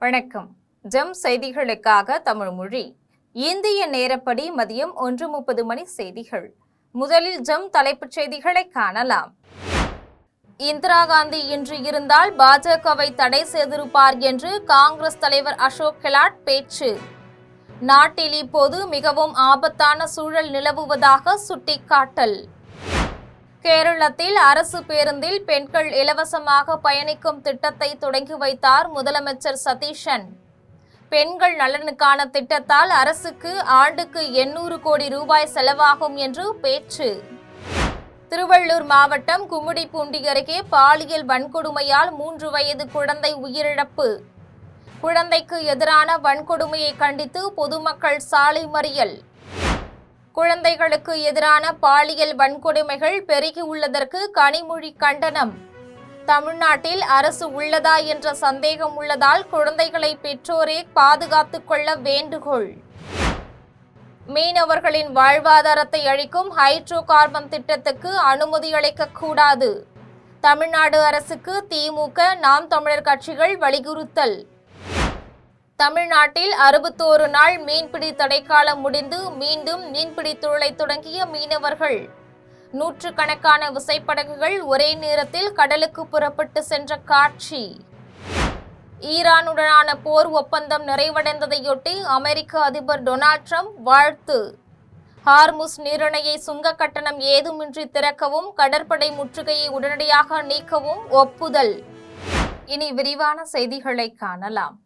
வணக்கம். ஜெம் செய்திகளுக்காக தமிழ் மொழி. இந்திய நேரப்படி மதியம் 1:30 மணி செய்திகள். முதலில் ஜெம் தலைப்புச் செய்திகளை காணலாம். இந்திரா காந்தி இன்று இருந்தால் பாஜகவை தடை செய்திருப்பார் என்று காங்கிரஸ் தலைவர் அசோக் கெலாட் பேச்சு. நாட்டில் இப்போது மிகவும் ஆபத்தான சூழல் நிலவுவதாக சுட்டிக்காட்டல். கேரளத்தில் அரசு பேருந்தில் பெண்கள் இலவசமாக பயணிக்கும் திட்டத்தை தொடங்கி வைத்தார் முதலமைச்சர் சதீஷன். பெண்கள் நலனுக்கான திட்டத்தால் அரசுக்கு ஆண்டுக்கு 800 கோடி ரூபாய் செலவாகும் என்று பேச்சு. திருவள்ளூர் மாவட்டம் கும்மிடிப்பூண்டி அருகே பாலியல் வன்கொடுமையால் 3 வயது குழந்தை உயிரிழப்பு. குழந்தைக்கு எதிரான வன்கொடுமையை கண்டித்து பொதுமக்கள் சாலை மறியல். குழந்தைகளுக்கு எதிரான பாலியல் வன்கொடுமைகள் பெருகியுள்ளதற்கு கனிமொழி கண்டனம். தமிழ்நாட்டில் அரசு உள்ளதா என்ற சந்தேகம் உள்ளதால் குழந்தைகளை பெற்றோரே பாதுகாத்துக் கொள்ள வேண்டுகோள். மீனவர்களின் வாழ்வாதாரத்தை அழிக்கும் ஹைட்ரோ கார்பன் திட்டத்துக்கு அனுமதி அளிக்கக்கூடாது. தமிழ்நாடு அரசுக்கு திமுக, நாம் தமிழர் கட்சிகள் வலியுறுத்தல். தமிழ்நாட்டில் 61 நாள் மீன்பிடி தடைக்காலம் முடிந்து மீண்டும் மீன்பிடி தொழிலை தொடங்கிய மீனவர்கள். நூற்றுக்கணக்கான விசைப்படகுகள் ஒரே நேரத்தில் கடலுக்கு புறப்பட்டு சென்ற காட்சி. ஈரானுடனான போர் ஒப்பந்தம் நிறைவடைந்ததையொட்டி அமெரிக்க அதிபர் டொனால்ட் ட்ரம்ப் வாழ்த்து. ஹார்முஸ் நீரிணையை சுங்க கட்டணம் ஏதுமின்றி திறக்கவும் கடற்படை முற்றுகையை உடனடியாக நீக்கவும் ஒப்புதல். இனி விரிவான செய்திகளை காணலாம்.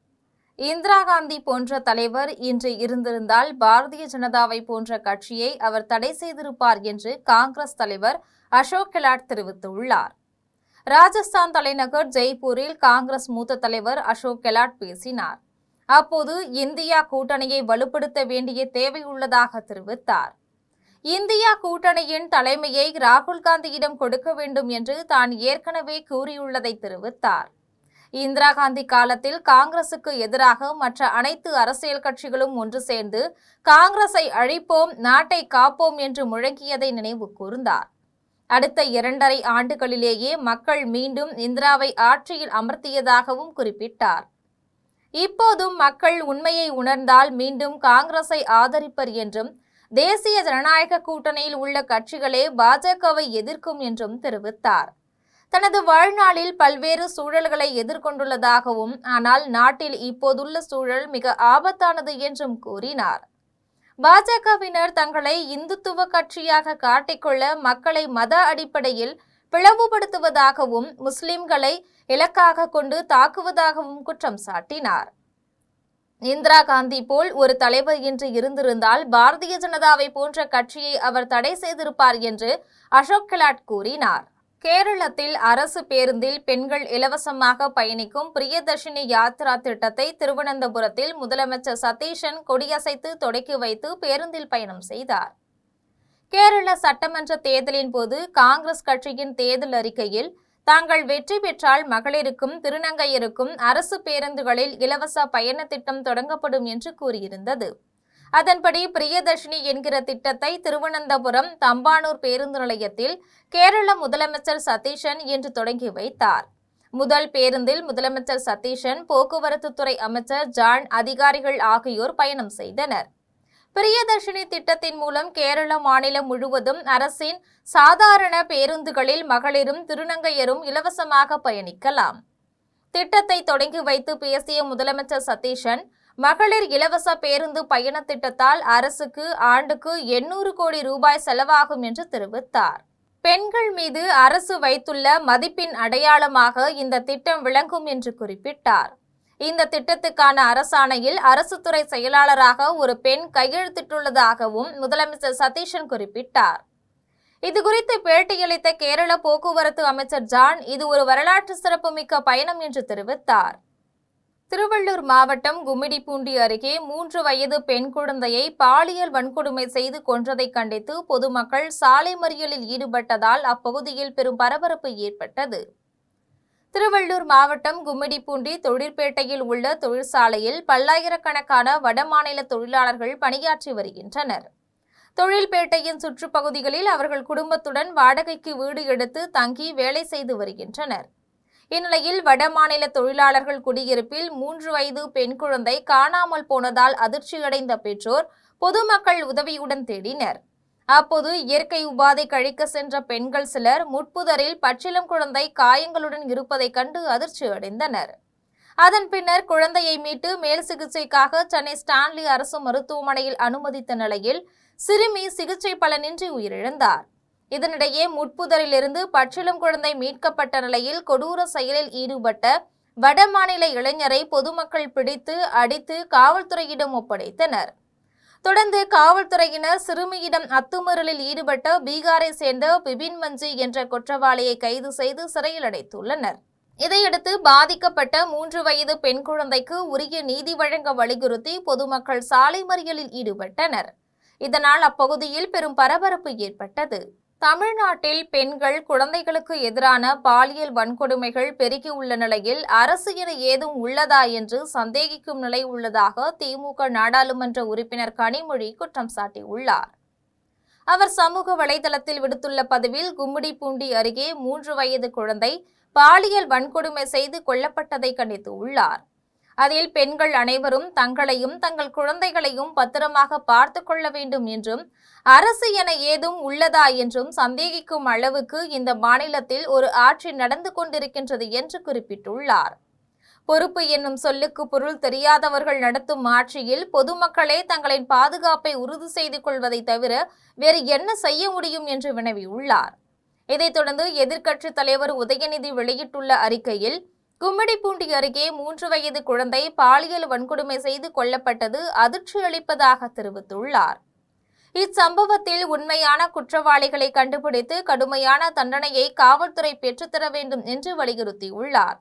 இந்திரா காந்தி போன்ற தலைவர் இன்று இருந்திருந்தால் பாரதிய ஜனதாவை போன்ற கட்சியை அவர் தடை செய்திருப்பார் என்று காங்கிரஸ் தலைவர் அசோக் கெலாட் தெரிவித்துள்ளார். ராஜஸ்தான் தலைநகர் ஜெய்ப்பூரில் காங்கிரஸ் மூத்த தலைவர் அசோக் கெலாட் பேசினார். அப்போது இந்தியா கூட்டணியை வலுப்படுத்த வேண்டிய தேவையுள்ளதாக தெரிவித்தார். இந்தியா கூட்டணியின் தலைமையை ராகுல் காந்தியிடம் கொடுக்க வேண்டும் என்று தான் ஏற்கனவே கூறியுள்ளதை தெரிவித்தார். இந்திரா காந்தி காலத்தில் காங்கிரசுக்கு எதிராக மற்ற அனைத்து அரசியல் கட்சிகளும் ஒன்று சேர்ந்து காங்கிரஸை அழிப்போம், நாட்டை காப்போம் என்று முழங்கியதை நினைவு கூர்ந்தார். அடுத்த 2.5 ஆண்டுகளிலேயே மக்கள் மீண்டும் இந்திராவை ஆட்சியில் அமர்த்தியதாகவும் குறிப்பிட்டார். இப்போதும் மக்கள் உண்மையை உணர்ந்தால் மீண்டும் காங்கிரஸை ஆதரிப்பர் என்றும் தேசிய ஜனநாயக கூட்டணியில் உள்ள கட்சிகளே பாஜகவை எதிர்க்கும் என்றும் தெரிவித்தார். தனது வாழ்நாளில் பல்வேறு சூழல்களை எதிர்கொண்டுள்ளதாகவும் ஆனால் நாட்டில் இப்போதுள்ள சூழல் மிக ஆபத்தானது என்றும் கூறினார். பாஜகவினர் தங்களை இந்துத்துவ கட்சியாக காட்டிக்கொள்ள மக்களை மத அடிப்படையில் பிளவுபடுத்துவதாகவும் முஸ்லிம்களை இலக்காக கொண்டு தாக்குவதாகவும் குற்றம் சாட்டினார். இந்திரா காந்தி போல் ஒரு தலைவர் இன்று இருந்திருந்தால் பாரதிய ஜனதாவை போன்ற கட்சியை அவர் தடை செய்திருப்பார் என்று அசோக் கெலாட் கூறினார். கேரளத்தில் அரசு பேருந்தில் பெண்கள் இலவசமாக பயணிக்கும் பிரியதர்ஷினி யாத்ரா திட்டத்தை திருவனந்தபுரத்தில் முதலமைச்சர் சதீஷன் கொடியசைத்து தொடக்கி வைத்து பேருந்தில் பயணம் செய்தார். கேரள சட்டமன்ற தேர்தலின் போது காங்கிரஸ் கட்சியின் தேர்தல் அறிக்கையில் தாங்கள் வெற்றி பெற்றால் மகளிருக்கும் திருநங்கையருக்கும் அரசு பேருந்துகளில் இலவச பயண திட்டம் தொடங்கப்படும் என்று கூறியிருந்தது. அதன்படி பிரியதர்ஷினி என்கிற திட்டத்தை திருவனந்தபுரம் தம்பானூர் பேருந்து நிலையத்தில் கேரள முதலமைச்சர் சதீஷன் இன்று தொடங்கி வைத்தார். முதல் பேருந்தில் முதலமைச்சர் சதீஷன், போக்குவரத்து துறை அமைச்சர் ஜான், அதிகாரிகள் ஆகியோர் பயணம் செய்தனர். பிரியதர்ஷினி திட்டத்தின் மூலம் கேரள மாநிலம் முழுவதும் அரசின் சாதாரண பேருந்துகளில் மகளிரும் திருநங்கையரும் இலவசமாக பயணிக்கலாம். திட்டத்தை தொடங்கி வைத்து பேசிய முதலமைச்சர் சதீஷன், மகளிர் இலவச பேருந்து பயண திட்டத்தால் அரசுக்கு ஆண்டுக்கு 800 கோடி ரூபாய் செலவாகும் என்று தெரிவித்தார். பெண்கள் மீது அரசு வைத்துள்ள மதிப்பின் அடையாளமாக இந்த திட்டம் விளங்கும் என்று குறிப்பிட்டார். இந்த திட்டத்துக்கான அரசாணையில் அரசு துறை செயலாளராக ஒரு பெண் கையெழுத்திட்டுள்ளதாகவும் முதலமைச்சர் சதீஷன் குறிப்பிட்டார். இதுகுறித்து பேட்டியளித்த கேரள போக்குவரத்து அமைச்சர் ஜான், இது ஒரு வரலாற்று சிறப்புமிக்க பயணம் என்று தெரிவித்தார். திருவள்ளூர் மாவட்டம் கும்மிடிப்பூண்டி அருகே 3 வயது பெண் குழந்தையை பாலியல் வன்கொடுமை செய்து கொன்றதை கண்டித்து பொதுமக்கள் சாலை மறியலில் ஈடுபட்டதால் அப்பகுதியில் பெரும் பரபரப்பு ஏற்பட்டது. திருவள்ளூர் மாவட்டம் கும்மிடிப்பூண்டி தொழிற்பேட்டையில் உள்ள தொழிற்சாலையில் பல்லாயிரக்கணக்கான வடமாநில தொழிலாளர்கள் பணியாற்றி வருகின்றனர். தொழில்பேட்டையின் சுற்றுப்பகுதிகளில் அவர்கள் குடும்பத்துடன் வாடகைக்கு வீடு எடுத்து தங்கி வேலை செய்து வருகின்றனர். இந்நிலையில் வடமாநில தொழிலாளர்கள் குடியிருப்பில் 3 வயது பெண் குழந்தை காணாமல் போனதால் அதிர்ச்சியடைந்த பெற்றோர் பொதுமக்கள் உதவியுடன் தேடினர். அப்போது இயற்கை உபாதை கழிக்க சென்ற பெண்கள் சிலர் முட்புதரில் பச்சிளம் குழந்தை காயங்களுடன் இருப்பதைக் கண்டு அதிர்ச்சி அடைந்தனர். அதன் பின்னர் குழந்தையை மீட்டு மேல் சிகிச்சைக்காக சென்னை ஸ்டான்லி அரசு மருத்துவமனையில் அனுமதித்த நிலையில் சிறுமி சிகிச்சை பலனின்றி உயிரிழந்தார். இதனிடையே முட்புதரிலிருந்து பச்சிளம் குழந்தை மீட்கப்பட்ட நிலையில் கொடூர செயலில் ஈடுபட்ட வடமாநில இளைஞரை பொதுமக்கள் பிடித்து அடித்து காவல்துறையிடம் ஒப்படைத்தனர். தொடர்ந்து காவல்துறையினர் சிறுமியிடம் அத்துமீறலில் ஈடுபட்ட பீகாரை சேர்ந்த பிபின் மஞ்சி என்ற குற்றவாளியை கைது செய்து சிறையில் அடைத்துள்ளனர். இதையடுத்து பாதிக்கப்பட்ட 3 வயது பெண் குழந்தைக்கு உரிய நீதி வழங்க வலியுறுத்தி பொதுமக்கள் சாலை மறியலில் ஈடுபட்டனர். இதனால் அப்பகுதியில் பெரும் பரபரப்பு ஏற்பட்டது. தமிழ்நாட்டில் பெண்கள், குழந்தைகளுக்கு எதிரான பாலியல் வன்கொடுமைகள் பெருகியுள்ள நிலையில் அரசு என ஏதும் உள்ளதா என்று சந்தேகிக்கும் நிலை உள்ளதாக திமுக நாடாளுமன்ற உறுப்பினர் கனிமொழி குற்றம் சாட்டியுள்ளார். அவர் சமூக வலைதளத்தில் விடுத்துள்ள பதிவில் கும்மிடிப்பூண்டி அருகே 3 வயது குழந்தை பாலியல் வன்கொடுமை செய்து கொல்லப்பட்டதை கண்டித்துள்ளார். அதில் பெண்கள் அனைவரும் தங்களையும் தங்கள் குழந்தைகளையும் பத்திரமாக பார்த்து கொள்ள வேண்டும் என்றும் அரசு என ஏதும் உள்ளதா என்றும் சந்தேகிக்கும் அளவுக்கு இந்த மாநிலத்தில் ஒரு ஆட்சி நடந்து கொண்டிருக்கின்றது என்று குறிப்பிட்டுள்ளார். பொறுப்பு என்னும் சொல்லுக்கு பொருள் தெரியாதவர்கள் நடத்தும் ஆட்சியில் பொதுமக்களே தங்களின் பாதுகாப்பை உறுதி செய்து கொள்வதை தவிர வேறு என்ன செய்ய முடியும் என்று வினவியுள்ளார். இதைத் தொடர்ந்து எதிர்க்கட்சித் தலைவர் உதயநிதி வெளியிட்டுள்ள அறிக்கையில் கும்மிடிப்பூண்டி அருகே 3 வயது குழந்தை பாலியல் வன்கொடுமை செய்து கொல்லப்பட்டது அதிர்ச்சி அளிப்பதாக தெரிவித்துள்ளார். இச்சம்பவத்தில் உண்மையான குற்றவாளிகளை கண்டுபிடித்து கடுமையான தண்டனையை காவல்துறை பெற்றுத்தர வேண்டும் என்று வலியுறுத்தியுள்ளார்.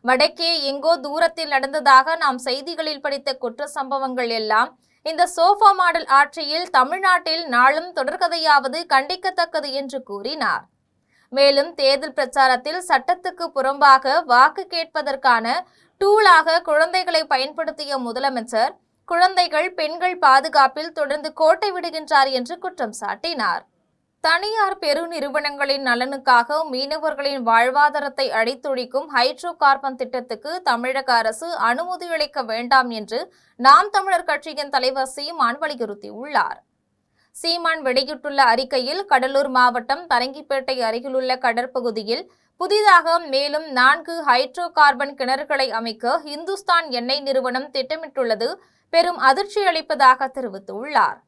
வடக்கே எங்கோ தூரத்தில் நடந்ததாக நாம் செய்திகளில் படித்த குற்ற சம்பவங்கள் எல்லாம் இந்த சோஃபா மாடல் ஆட்சியில் தமிழ்நாட்டில் நாளும் தொடர்கதையாவது கண்டிக்கத்தக்கது என்று கூறினார். மேலும் தேர்தல் பிரச்சாரத்தில் சட்டத்துக்கு புறம்பாக வாக்கு கேட்பதற்கான டூலாக குழந்தைகளை பயன்படுத்திய முதலமைச்சர் குழந்தைகள், பெண்கள் பாதுகாப்பில் தொடர்ந்து கோட்டை விடுகின்றார் என்று குற்றம் சாட்டினார். தனியார் பெருநிறுவனங்களின் நலனுக்காக மீனவர்களின் வாழ்வாதாரத்தை அழித்தொழிக்கும் ஹைட்ரோ கார்பன் திட்டத்துக்கு தமிழக அரசு அனுமதி அளிக்க வேண்டாம் என்று நாம் தமிழர் கட்சியின் தலைவர் சீமான் வலியுறுத்தியுள்ளார். சீமான் வெளியிட்டுள்ள அறிக்கையில் கடலூர் மாவட்டம் பரங்கிப்பேட்டை அருகிலுள்ள கடற்பகுதியில் புதிதாக மேலும் 4 ஹைட்ரோ கார்பன் கிணறுகளை அமைக்க இந்துஸ்தான் எண்ணெய் நிறுவனம் திட்டமிட்டுள்ளது பெரும் அதிர்ச்சி அளிப்பதாக தெரிவித்துள்ளார்.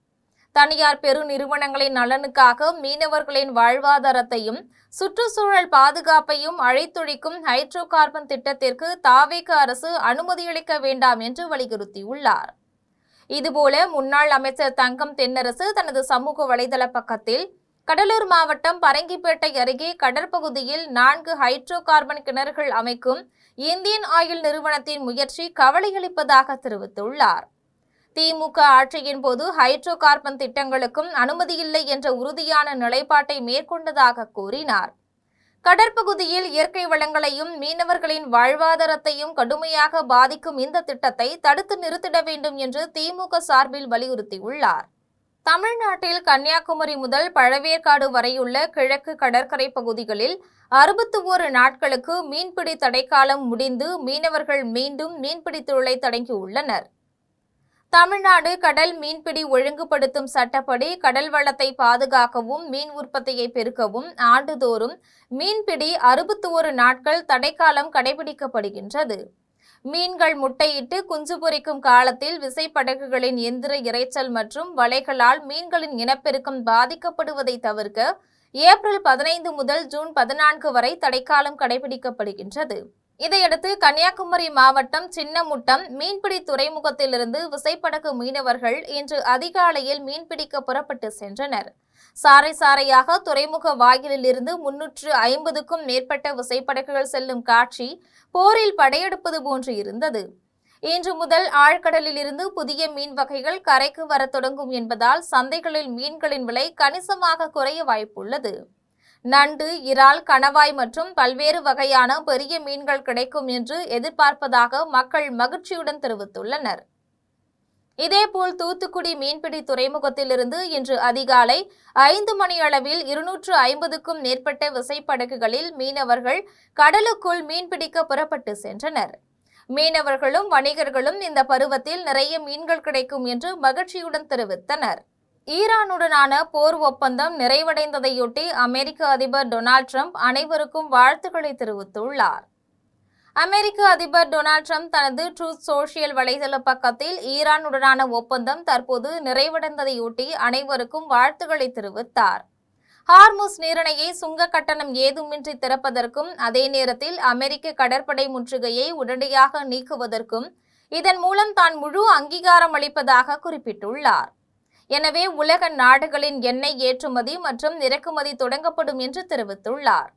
தனியார் பெருநிறுவனங்களின் நலனுக்காக மீனவர்களின் வாழ்வாதாரத்தையும் சுற்றுச்சூழல் பாதுகாப்பையும் அழித்தொழிக்கும் ஹைட்ரோ கார்பன் திட்டத்திற்கு தாவேக அரசு அனுமதியளிக்க வேண்டாம் என்று வலியுறுத்தியுள்ளார். இதுபோல முன்னாள் அமைச்சர் தங்கம் தென்னரசு தனது சமூக வலைதள பக்கத்தில் கடலூர் மாவட்டம் பரங்கிப்பேட்டை அருகே கடற்பகுதியில் 4 ஹைட்ரோ கார்பன் கிணறுகள் அமைக்கும் இந்தியன் ஆயில் நிறுவனத்தின் முயற்சி கவலையளிப்பதாக தெரிவித்துள்ளார். திமுக ஆட்சியின் போது ஹைட்ரோ கார்பன் திட்டங்களுக்கும் அனுமதியில்லை என்ற உறுதியான நிலைப்பாட்டை மேற்கொண்டதாக கூறினார். கடற்பகுதியில் இயற்கை வளங்களையும் மீனவர்களின் வாழ்வாதாரத்தையும் கடுமையாக பாதிக்கும் இந்த திட்டத்தை தடுத்து நிறுத்திட வேண்டும் என்று திமுக சார்பில் வலியுறுத்தியுள்ளார். தமிழ்நாட்டில் கன்னியாகுமரி முதல் பழவேற்காடு வரையுள்ள கிழக்கு கடற்கரை பகுதிகளில் 61 நாட்களுக்கு மீன்பிடி தடைக்காலம் முடிந்து மீனவர்கள் மீண்டும் மீன்பிடி தொழிலை தொடங்கியுள்ளனர். தமிழ்நாடு கடல் மீன்பிடி ஒழுங்குபடுத்தும் சட்டப்படி கடல் வளத்தை பாதுகாக்கவும் மீன் உற்பத்தியை பெருக்கவும் ஆண்டுதோறும் மீன்பிடி 61 நாட்கள் தடைக்காலம் கடைபிடிக்கப்படுகின்றது. மீன்கள் முட்டையிட்டு குஞ்சு பொரிக்கும் காலத்தில் விசைப்படகுகளின் எந்திர இரைச்சல் மற்றும் வலைகளால் மீன்களின் இனப்பெருக்கம் பாதிக்கப்படுவதை தவிர்க்க ஏப்ரல் 15 முதல் ஜூன் 14 வரை தடைக்காலம் கடைபிடிக்கப்படுகின்றது. இதையடுத்து கன்னியாகுமரி மாவட்டம் சின்னமுட்டம் மீன்பிடி துறைமுகத்திலிருந்து விசைப்படகு மீனவர்கள் இன்று அதிகாலையில் மீன்பிடிக்க புறப்பட்டு சென்றனர். சாறை சாறையாக துறைமுக வாயிலில் இருந்து 350க்கும் மேற்பட்ட விசைப்படகுகள் செல்லும் காட்சி போரில் படையெடுப்பது போன்று இருந்தது. இன்று முதல் ஆழ்கடலில் இருந்து புதிய மீன் வகைகள் கரைக்கு வர தொடங்கும் என்பதால் சந்தைகளில் மீன்களின் விலை கணிசமாக குறைய வாய்ப்புள்ளது. நண்டு, இறால், கணவாய் மற்றும் பல்வேறு வகையான பெரிய மீன்கள் கிடைக்கும் என்று எதிர்பார்ப்பதாக மக்கள் மகிழ்ச்சியுடன் தெரிவித்துள்ளனர். இதேபோல் தூத்துக்குடி மீன்பிடி துறைமுகத்திலிருந்து இன்று அதிகாலை 5 மணி அளவில் 250க்கும் மேற்பட்ட விசைப்படகுகளில் மீனவர்கள் கடலுக்குள் மீன்பிடிக்க புறப்பட்டு சென்றனர். மீனவர்களும் வணிகர்களும் இந்த பருவத்தில் நிறைய மீன்கள் கிடைக்கும் என்று மகிழ்ச்சியுடன் தெரிவித்தனர். ஈரானுடனான போர் ஒப்பந்தம் நிறைவடைந்ததையொட்டி அமெரிக்க அதிபர் டொனால்ட் ட்ரம்ப் அனைவருக்கும் வாழ்த்துக்களை தெரிவித்துள்ளார். அமெரிக்க அதிபர் டொனால்ட் ட்ரம்ப் தனது ட்ரூத் சோஷியல் வலைதள பக்கத்தில் ஈரானுடனான ஒப்பந்தம் தற்போது நிறைவடைந்ததையொட்டி அனைவருக்கும் வாழ்த்துக்களை தெரிவித்தார். ஹார்முஸ் நீரிணையை சுங்க கட்டணம் ஏதுமின்றி திறப்பதற்கும் அதே நேரத்தில் அமெரிக்க கடற்படை முற்றுகையை உடனடியாக நீக்குவதற்கும் இதன் மூலம் தான் முழு அங்கீகாரம் அளிப்பதாக குறிப்பிட்டுள்ளார். எனவே உலக நாடுகளின் எண்ணெய் ஏற்றுமதி மற்றும் இறக்குமதி தொடங்கப்படும் என்று தெரிவித்துள்ளார்.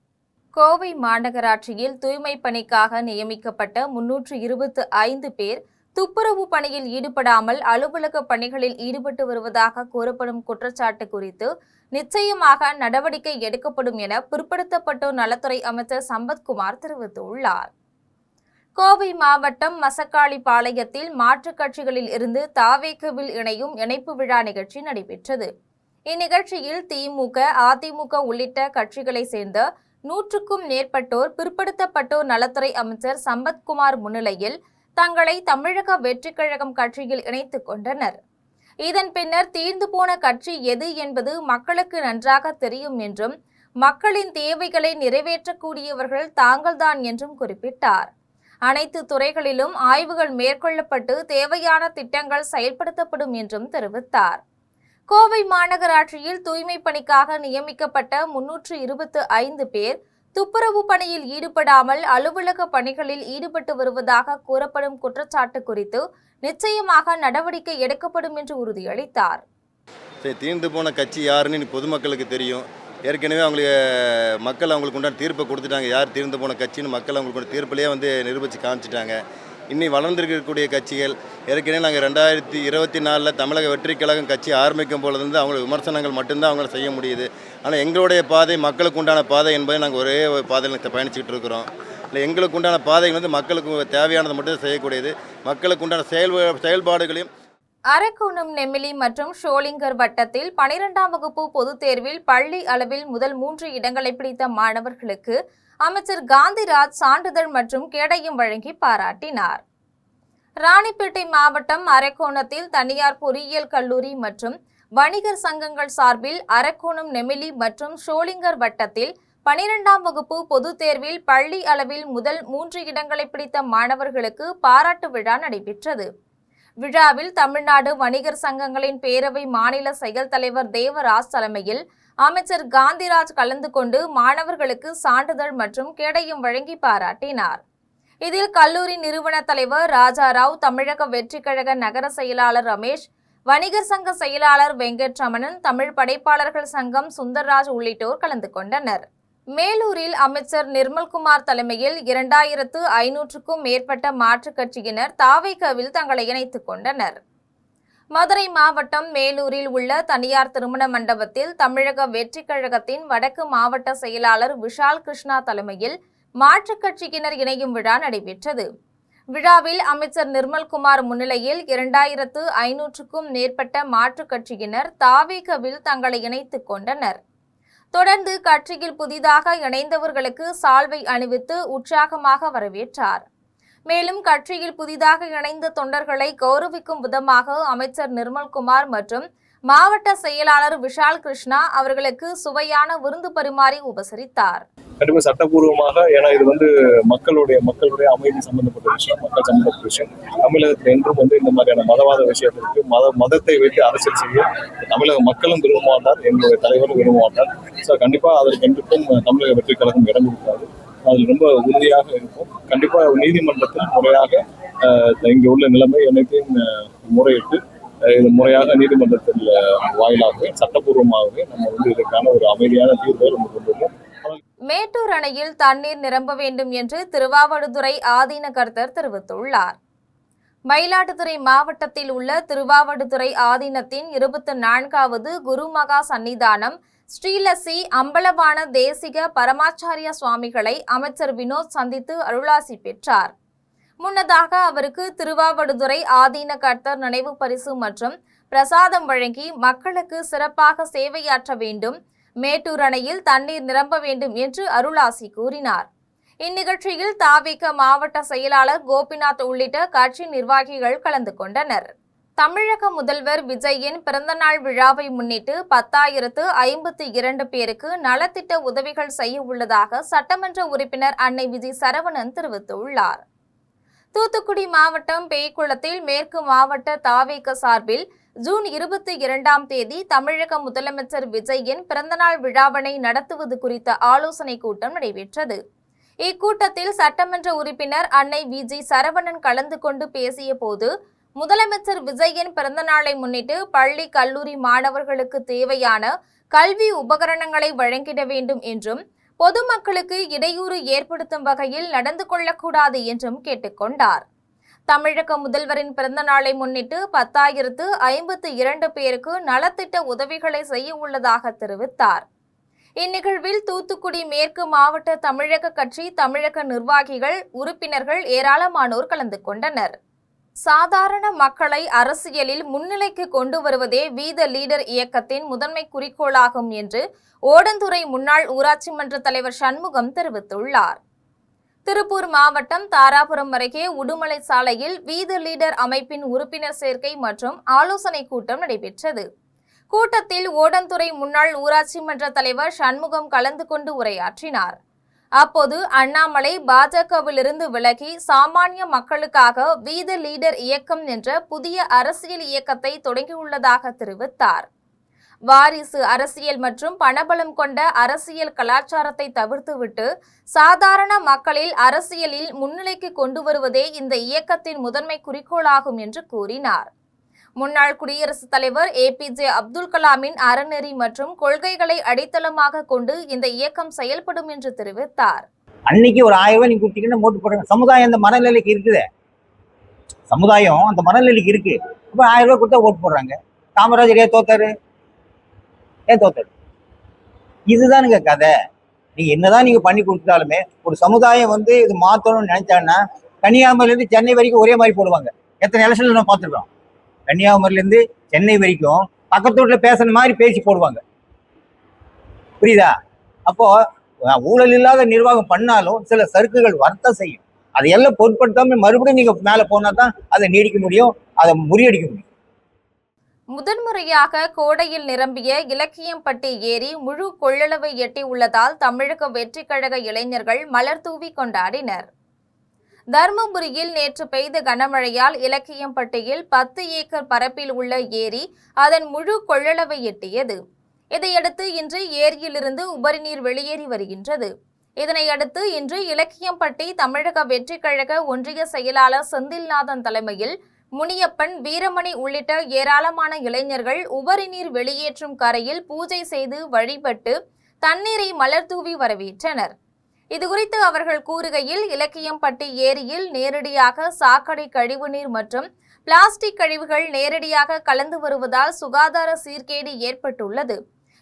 கோவை மாநகராட்சியில் தூய்மை பணிக்காக நியமிக்கப்பட்ட 325 பேர் துப்புரவு பணியில் ஈடுபடாமல் அலுவலக பணிகளில் ஈடுபட்டு வருவதாக கூறப்படும் குற்றச்சாட்டு குறித்து நிச்சயமாக நடவடிக்கை எடுக்கப்படும் என பிற்படுத்தப்பட்டோர் நலத்துறை அமைச்சர் சம்பத்குமார் தெரிவித்துள்ளார். கோவை மாவட்டம் மசக்காளிபாளையத்தில் மாற்றுக் கட்சிகளில் இருந்து தாவேகவில் இணையும் இணைப்பு விழா நிகழ்ச்சி நடைபெற்றது. இந்நிகழ்ச்சியில் திமுக, அதிமுக உள்ளிட்ட கட்சிகளை சேர்ந்த 100க்கும் மேற்பட்டோர் பிற்படுத்தப்பட்டோர் நலத்துறை அமைச்சர் சம்பத்குமார் முன்னிலையில் தங்களை தமிழக வெற்றிக் கழகம் கட்சியில் இணைத்துக் கொண்டனர். இதன் பின்னர் தீர்ந்து போன கட்சி எது என்பது மக்களுக்கு நன்றாக தெரியும் என்றும் மக்களின் தேவைகளை நிறைவேற்றக்கூடியவர்கள் தாங்கள்தான் என்றும் குறிப்பிட்டார். அனைத்து துறைகளிலும் ஆய்வுகள் மேற்கொள்ளப்பட்டு தேவையான திட்டங்கள் செயல்படுத்தப்படும் என்றும் தெரிவித்தார். கோவை மாநகராட்சியில் தூய்மை பணிக்காக நியமிக்கப்பட்ட 325 பேர் துப்புரவு பணியில் ஈடுபடாமல் அலுவலக பணிகளில் ஈடுபட்டு வருவதாக கூறப்படும் குற்றச்சாட்டு குறித்து நிச்சயமாக நடவடிக்கை எடுக்கப்படும் என்று உறுதியளித்தார். தீர்ந்து போன கட்சி யாருன்னு பொதுமக்களுக்கு தெரியும். ஏற்கனவே மக்கள் அவங்களுக்கு உண்டான தீர்ப்பை கொடுத்துட்டாங்க. யார் தீர்ந்து போன கட்சின்னு மக்கள் அவங்களுக்கு தீர்ப்பிலேயே நிரூபித்து காமிச்சிட்டாங்க. இன்னி வளர்ந்துருக்கக்கூடிய கட்சிகள் ஏற்கனவே நாங்கள் 2024 தமிழக வெற்றிக் கழகம் கட்சி ஆரம்பிக்கும் பொழுது அவங்களோட விமர்சனங்கள் மட்டும்தான் அவங்கள செய்ய முடியுது. ஆனால் எங்களுடைய பாதை மக்களுக்கு உண்டான பாதை என்பதை நாங்கள் ஒரே பாதையில் பயணிச்சுக்கிட்டு இருக்கிறோம். இல்லை, எங்களுக்கு உண்டான பாதைகள் மக்களுக்கு தேவையானதை மட்டும் செய்யக்கூடியது. மக்களுக்கு உண்டான செயல்பாடுகளையும் அரக்கோணம், நெமிலி மற்றும் ஷோலிங்கர் வட்டத்தில் 12ஆம் வகுப்பு பொதுத் தேர்வில் பள்ளி அளவில் முதல் 3 இடங்களை பிடித்த மாணவர்களுக்கு அமைச்சர் காந்திராஜ் சான்றிதழ் மற்றும் கேடயம் வழங்கி பாராட்டினார். ராணிப்பேட்டை மாவட்டம் அரக்கோணத்தில் தனியார் பொறியியல் கல்லூரி மற்றும் வணிகர் சங்கங்கள் சார்பில் அரக்கோணம், நெமிலி மற்றும் ஷோலிங்கர் வட்டத்தில் 12ஆம் வகுப்பு பொதுத் தேர்வில் பள்ளி அளவில் முதல் 3 இடங்களை பிடித்த மாணவர்களுக்கு பாராட்டு விழா நடைபெற்றது. விழாவில் தமிழ்நாடு வணிகர் சங்கங்களின் பேரவை மாநில செயல் தலைவர் தேவராஜ் தலைமையில் அமைச்சர் காந்திராஜ் கலந்து கொண்டு மாணவர்களுக்கு சான்றிதழ் மற்றும் கேடயம் வழங்கி பாராட்டினார். இதில் கல்லூரி நிறுவன தலைவர் ராஜாராவ், தமிழக வெற்றிக் கழக நகர செயலாளர் ரமேஷ், வணிகர் சங்க செயலாளர் வெங்கட்ரமணன், தமிழ் படைப்பாளர்கள் சங்கம் சுந்தர்ராஜ் உள்ளிட்டோர் கலந்து கொண்டனர். மேலூரில் அமைச்சர் நிர்மல்குமார் தலைமையில் 2500க்கும் மேற்பட்ட மாற்றுக் கட்சியினர் தாவேகவில் தங்களை இணைத்துக் கொண்டனர். மதுரை மாவட்டம் மேலூரில் உள்ள தனியார் திருமண மண்டபத்தில் தமிழக வெற்றிக் கழகத்தின் வடக்கு மாவட்ட செயலாளர் விஷால் கிருஷ்ணா தலைமையில் மாற்றுக் கட்சியினர் இணையும் விழா நடைபெற்றது. விழாவில் அமைச்சர் நிர்மல்குமார் முன்னிலையில் 2500க்கும் மேற்பட்ட மாற்றுக் கட்சியினர் தாவேகவில் தங்களை இணைத்துக் கொண்டனர். தொடர்ந்து கட்சியில் புதிதாக இணைந்தவர்களுக்கு சால்வை அணிவித்து உற்சாகமாக வரவேற்றார். மேலும் கட்சியில் புதிதாக இணைந்த தொண்டர்களை கௌரவிக்கும் விதமாக அமைச்சர் நிர்மல்குமார் மற்றும் மாவட்ட செயலாளர் விஷால் கிருஷ்ணா அவர்களுக்கு சுவையான விருந்து பரிமாறி உபசரித்தார். கண்டிப்பாக சட்டபூர்வமாக, ஏன்னா இது மக்களுடைய அமைதி சம்பந்தப்பட்ட விஷயம், மக்கள் சம்பந்தப்பட்ட விஷயம். தமிழகத்தில் என்றும் இந்த மாதிரியான மதவாத விஷயத்திற்கு மதத்தை வைத்து அரசியல் செய்ய தமிழக மக்களும் விரும்ப மாட்டார், எங்களுடைய தலைவரும் விரும்ப மாட்டார். ஸோ கண்டிப்பாக அதற்கு என்றுக்கும் தமிழக வெற்றிக் கழகம் இடம் கொடுக்காது. அதில் ரொம்ப உறுதியாக இருக்கும். கண்டிப்பாக நீதிமன்றத்தில் முறையாக இங்கே உள்ள நிலைமை அனைத்தையும் முறையிட்டு முறையாக நீதிமன்றத்தில் வாயிலாகவே சட்டபூர்வமாகவே நம்ம இதற்கான ஒரு அமைதியான தீர்வை நம்ம கொண்டு வருவோம். மேட்டூர் அணையில் தண்ணீர் நிரம்ப வேண்டும் என்று திருவாவடுதுறை ஆதீன கர்த்தர் தெரிவித்துள்ளார். மயிலாடுதுறை மாவட்டத்தில் உள்ள திருவாவடுதுறை ஆதீனத்தின் 24வது குருமகா சன்னிதானம் ஸ்ரீலஸ்ரீ அம்பலவான தேசிக பரமாச்சாரிய சுவாமிகளை அமைச்சர் வினோத் சந்தித்து அருளாசி பெற்றார். முன்னதாக அவருக்கு திருவாவடுதுறை ஆதீன கர்த்தர் நினைவு பரிசு மற்றும் பிரசாதம் வழங்கி மக்களுக்கு சிறப்பாக சேவையாற்ற வேண்டும், மேட்டூர் அணையில் தண்ணீர் நிரம்ப வேண்டும் என்று அருளாசி கூறினார். இந்நிகழ்ச்சியில் தாவிக மாவட்ட செயலாளர் கோபிநாத் உள்ளிட்ட கட்சி நிர்வாகிகள் கலந்து கொண்டனர். தமிழக முதல்வர் விஜயின் பிறந்தநாள் விழாவை முன்னிட்டு 10,052 பேருக்கு நலத்திட்ட உதவிகள் செய்ய உள்ளதாக சட்டமன்ற உறுப்பினர் அன்னை விஜய் சரவணன் தெரிவித்துள்ளார். தூத்துக்குடி மாவட்டம் பேய்குளத்தில் மேற்கு மாவட்ட தாவேக சார்பில் ஜூன் 22ஆம் தேதி தமிழக முதலமைச்சர் விஜயின் பிறந்தநாள் விழாவினை நடத்துவது குறித்த ஆலோசனை கூட்டம் நடைபெற்றது. இக்கூட்டத்தில் சட்டமன்ற உறுப்பினர் அன்னை விஜய் சரவணன் கலந்து கொண்டு பேசிய போது, முதலமைச்சர் விஜயின் பிறந்தநாளை முன்னிட்டு பள்ளி கல்லூரி மாணவர்களுக்கு தேவையான கல்வி உபகரணங்களை வழங்கிட வேண்டும் என்றும், பொதுமக்களுக்கு இடையூறு ஏற்படுத்தும் வகையில் நடந்து கொள்ளக்கூடாது என்றும் கேட்டுக்கொண்டார். தமிழக முதல்வரின் பிறந்த நாளை முன்னிட்டு 10,052 பேருக்கு நலத்திட்ட உதவிகளை செய்ய உள்ளதாக தெரிவித்தார். இந்நிகழ்வில் தூத்துக்குடி மேற்கு மாவட்ட தமிழக கட்சி தமிழக நிர்வாகிகள், உறுப்பினர்கள் ஏராளமானோர் கலந்து கொண்டனர். சாதாரண மக்களை அரசியலில் முன்னிலைக்கு கொண்டு வருவதே வி த லீடர் இயக்கத்தின் முதன்மை குறிக்கோளாகும் என்று ஓடந்துறை முன்னாள் ஊராட்சி மன்ற தலைவர் சண்முகம் தெரிவித்துள்ளார். திருப்பூர் மாவட்டம் தாராபுரம் அருகே உடுமலை சாலையில் வி த லீடர் அமைப்பின் உறுப்பினர் சேர்க்கை மற்றும் ஆலோசனை கூட்டம் நடைபெற்றது. கூட்டத்தில் ஓடந்துறை முன்னாள் ஊராட்சி மன்ற தலைவர் சண்முகம் கலந்து கொண்டு உரையாற்றினார். அப்போது அண்ணாமலை பாஜகவிலிருந்து விலகி சாமானிய மக்களுக்காக வி த லீடர் இயக்கம் என்ற புதிய அரசியல் இயக்கத்தை தொடங்கியுள்ளதாக தெரிவித்தார். வாரிசு அரசியல் மற்றும் பணபலம் கொண்ட அரசியல் கலாச்சாரத்தை தவிர்த்துவிட்டு சாதாரண மக்களில் அரசியலில் முன்னிலைக்கு கொண்டு வருவதே இந்த இயக்கத்தின் முதன்மை குறிக்கோளாகும் என்று கூறினார். முன்னாள் குடியரசுத் தலைவர் APJ அப்துல் கலாமின் அறநெறி மற்றும் கொள்கைகளை அடித்தளமாக கொண்டு இந்த இயக்கம் செயல்படும் என்று தெரிவித்தார். அன்னைக்கு ஒரு 1000 ரூபாய் நீங்க கொடுத்தீங்கன்னா ஓட்டு போடுறாங்க. சமுதாயம் அந்த மனநிலைக்கு இருக்குது, சமுதாயம் அந்த மனநிலைக்கு இருக்கு. இப்போ 1000 ரூபாய் கொடுத்தா ஓட்டு போடுறாங்க. காமராஜர் ஏன் தோத்தாரு? இதுதானுங்க கதை. நீங்க என்னதான் நீங்க பண்ணி கொடுத்தாலுமே ஒரு சமுதாயம் இது மாத்தணும்னு நினைச்சாங்கன்னா கன்னியாகுமரியிலேருந்து சென்னை வரைக்கும் ஒரே மாதிரி போடுவாங்க. எத்தனை எலெக்ஷன்ல நம்ம பார்த்துருக்கோம். கன்னியாகுமரியிலேருந்து சென்னை வரைக்கும் பக்கத்து வீட்டுல பேசுற மாதிரி பேசி போடுவாங்க. புரியுதா? அப்போ ஊழல் இல்லாத நிர்வாகம் பண்ணாலும் சில சறுக்குகள் வரத்தான் செய்யும். அதையெல்லாம் பொருட்படுத்தாம மறுபடியும் நீங்க மேல போனா தான் அதை நீடிக்க முடியும், அதை முறியடிக்க முடியும். முதன்முறையாக கோடையில் நிரம்பிய இலக்கியம்பட்டி ஏரி முழு கொள்ளளவை எட்டி உள்ளதால் தமிழக வெற்றி கழக இளைஞர்கள் மலர் தூவி கொண்டாடினர். தர்மபுரியில் நேற்று பெய்த கனமழையால் இலக்கியம்பட்டியில் 10 ஏக்கர் பரப்பில் உள்ள ஏரி அதன் முழு கொள்ளளவை எட்டியது. இதையடுத்து இன்று ஏரியிலிருந்து உபரிநீர் வெளியேறி வருகின்றது. இதனையடுத்து இன்று இலக்கியம்பட்டி தமிழக வெற்றி கழக ஒன்றிய செயலாளர் செந்தில்நாதன் தலைமையில் முனியப்பன், வீரமணி உள்ளிட்ட ஏராளமான இளைஞர்கள் உபரிநீர் வெளியேற்றும் கரையில் பூஜை செய்து வழிபட்டு தண்ணீரை மலர் தூவி வரவேற்றனர். இதுகுறித்து அவர்கள் கூறுகையில், இலக்கியம்பட்டி ஏரியில் நேரடியாக சாக்கடை கழிவுநீர் மற்றும் பிளாஸ்டிக் கழிவுகள் நேரடியாக கலந்து வருவதால் சுகாதார சீர்கேடு ஏற்பட்டுள்ளது.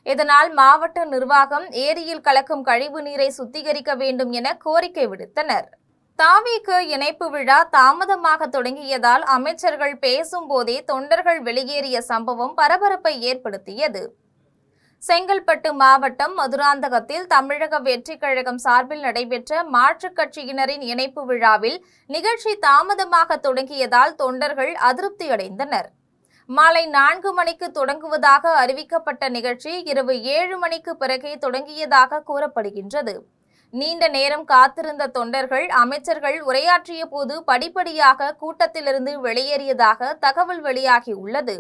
இதனால் மாவட்ட நிர்வாகம் ஏரியில் கலக்கும் கழிவு நீரை சுத்திகரிக்க வேண்டும் என கோரிக்கை விடுத்தனர். தாவேக இணைப்பு விழா தாமதமாக தொடங்கியதால் அமைச்சர்கள் பேசும் போதே தொண்டர்கள் வெளியேறிய சம்பவம் பரபரப்பை ஏற்படுத்தியது. செங்கல்பட்டு மாவட்டம் மதுராந்தகத்தில் தமிழக வெற்றி கழகம் சார்பில் நடைபெற்ற மாற்றுக் கட்சியினரின் இணைப்பு விழாவில் நிகழ்ச்சி தாமதமாக தொடங்கியதால் தொண்டர்கள் அதிருப்தி அடைந்தனர். மாலை 4 மணிக்கு தொடங்குவதாக அறிவிக்கப்பட்ட நிகழ்ச்சி இரவு 7 மணிக்கு பிறகே தொடங்கியதாக கூறப்படுகின்றது. நீண்ட நேரம் காத்திருந்த தொண்டர்கள் அமைச்சர்கள் உரையாற்றிய போது படிப்படியாக கூட்டத்திலிருந்து வெளியேறியதாக தகவல் வெளியாகியுள்ளது.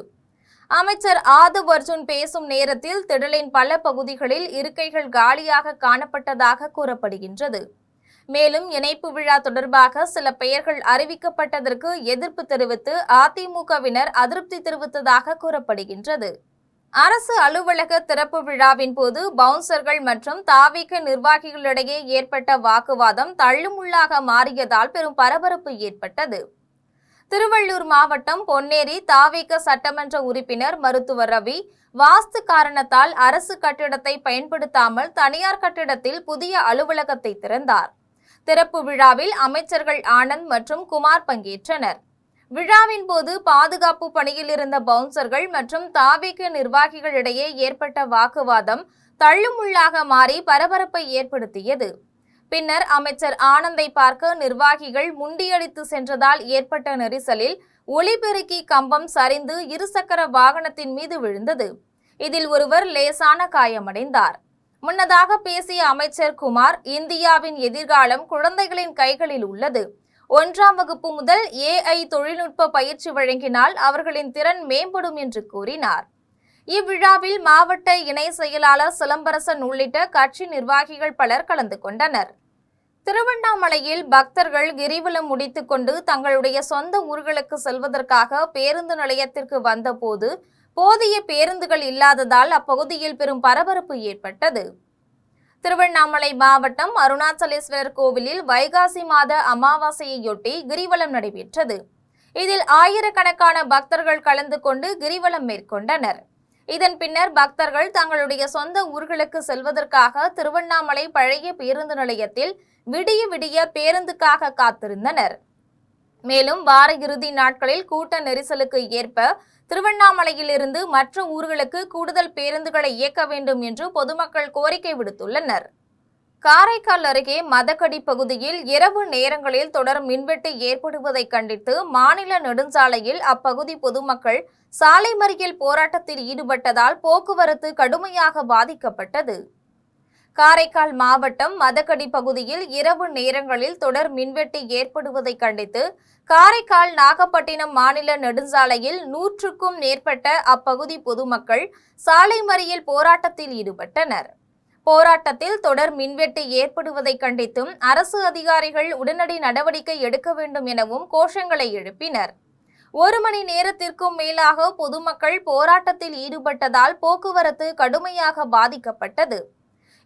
அமைச்சர் ஆதவ் அர்ஜுன் பேசும் நேரத்தில் திடலின் பல பகுதிகளில் இருக்கைகள் காலியாக காணப்பட்டதாக கூறப்படுகின்றது. மேலும் இணைப்பு விழா தொடர்பாக சில பெயர்கள் அறிவிக்கப்பட்டதற்கு எதிர்ப்பு தெரிவித்து அதிமுகவினர் அதிருப்தி தெரிவித்ததாக கூறப்படுகின்றது. அரசு அலுவலக திறப்பு விழாவின் போது பவுன்சர்கள் மற்றும் தாவேக நிர்வாகிகளிடையே ஏற்பட்ட வாக்குவாதம் தள்ளுமுள்ளாக மாறியதால் பெரும் பரபரப்பு ஏற்பட்டது. திருவள்ளூர் மாவட்டம் பொன்னேரி தாவேக சட்டமன்ற உறுப்பினர் மருத்துவர் ரவி வாஸ்து காரணத்தால் அரசு கட்டிடத்தை பயன்படுத்தாமல் தனியார் கட்டிடத்தில் புதிய அலுவலகத்தை திறந்தார். திறப்பு விழாவில் அமைச்சர்கள் ஆனந்த் மற்றும் குமார் பங்கேற்றனர். விழாவின் போது பாதுகாப்பு பணியில் இருந்த பவுன்சர்கள் மற்றும் தாவேக நிர்வாகிகளிடையே ஏற்பட்ட வாக்குவாதம் தள்ளுமுள்ளாக மாறி பரபரப்பை ஏற்படுத்தியது. பின்னர் அமைச்சர் ஆனந்தை பார்க்க நிர்வாகிகள் முண்டியடித்து சென்றதால் ஏற்பட்ட நெரிசலில் ஒலிபெருக்கி கம்பம் சரிந்து இருசக்கர வாகனத்தின் மீது விழுந்தது. இதில் ஒருவர் லேசான காயமடைந்தார். முன்னதாக பேசிய அமைச்சர் குமார், இந்தியாவின் எதிர்காலம் குழந்தைகளின் கைகளில் உள்ளது. 1ஆம் வகுப்பு முதல் AI தொழில்நுட்ப பயிற்சி வழங்கினால் அவர்களின் திறன் மேம்படும் என்று கூறினார். இவ்விழாவில் மாவட்ட இணை செயலாளர் சிலம்பரசன் உள்ளிட்ட கட்சி நிர்வாகிகள் பலர் கலந்து கொண்டனர். திருவண்ணாமலையில் பக்தர்கள் கிரிவலம் முடித்துக்கொண்டு தங்களுடைய சொந்த ஊர்களுக்கு செல்வதற்காக பேருந்து நிலையத்திற்கு வந்தபோது போதிய பேருந்துகள் இல்லாததால் அப்பகுதியில் பெரும் பரபரப்பு ஏற்பட்டது. திருவண்ணாமலை மாவட்டம் அருணாச்சலேஸ்வரர் கோவிலில் வைகாசி மாத அமாவாசையையொட்டி கிரிவலம் நடைபெற்றது. இதில் ஆயிரக்கணக்கான பக்தர்கள் கலந்து கொண்டு கிரிவலம் மேற்கொண்டனர். இதன் பின்னர் பக்தர்கள் தங்களுடைய சொந்த ஊர்களுக்கு செல்வதற்காக திருவண்ணாமலை பழைய பேருந்து நிலையத்தில் விடிய விடிய பேருந்துக்காக காத்திருந்தனர். மேலும் வார இறுதி நாட்களில் கூட்ட நெரிசலுக்கு ஏற்ப திருவண்ணாமலையிலிருந்து மற்ற ஊர்களுக்கு கூடுதல் பேருந்துகளை இயக்க வேண்டும் என்று பொதுமக்கள் கோரிக்கை விடுத்துள்ளனர். காரைக்கால் அருகே மதக்கடி பகுதியில் இரவு நேரங்களில் தொடர் மின்வெட்டு ஏற்படுவதை கண்டித்து மாநில நெடுஞ்சாலையில் அப்பகுதி பொதுமக்கள் சாலை மறியல் போராட்டத்தில் ஈடுபட்டதால் போக்குவரத்து கடுமையாக பாதிக்கப்பட்டது. காரைக்கால் மாவட்டம் மதக்கடி பகுதியில் இரவு நேரங்களில் தொடர் மின்வெட்டு ஏற்படுவதை கண்டித்து காரைக்கால் நாகப்பட்டினம் மாநில நெடுஞ்சாலையில் 100க்கும் மேற்பட்ட அப்பகுதி பொதுமக்கள் சாலை மறியல் போராட்டத்தில் ஈடுபட்டனர். போராட்டத்தில் தொடர் மின்வெட்டு ஏற்படுவதை கண்டித்தும் அரசு அதிகாரிகள் உடனடி நடவடிக்கை எடுக்க வேண்டும் எனவும் கோஷங்களை எழுப்பினர். 1 மணி நேரத்திற்கும் மேலாக பொதுமக்கள் போராட்டத்தில் ஈடுபட்டதால் போக்குவரத்து கடுமையாக பாதிக்கப்பட்டது.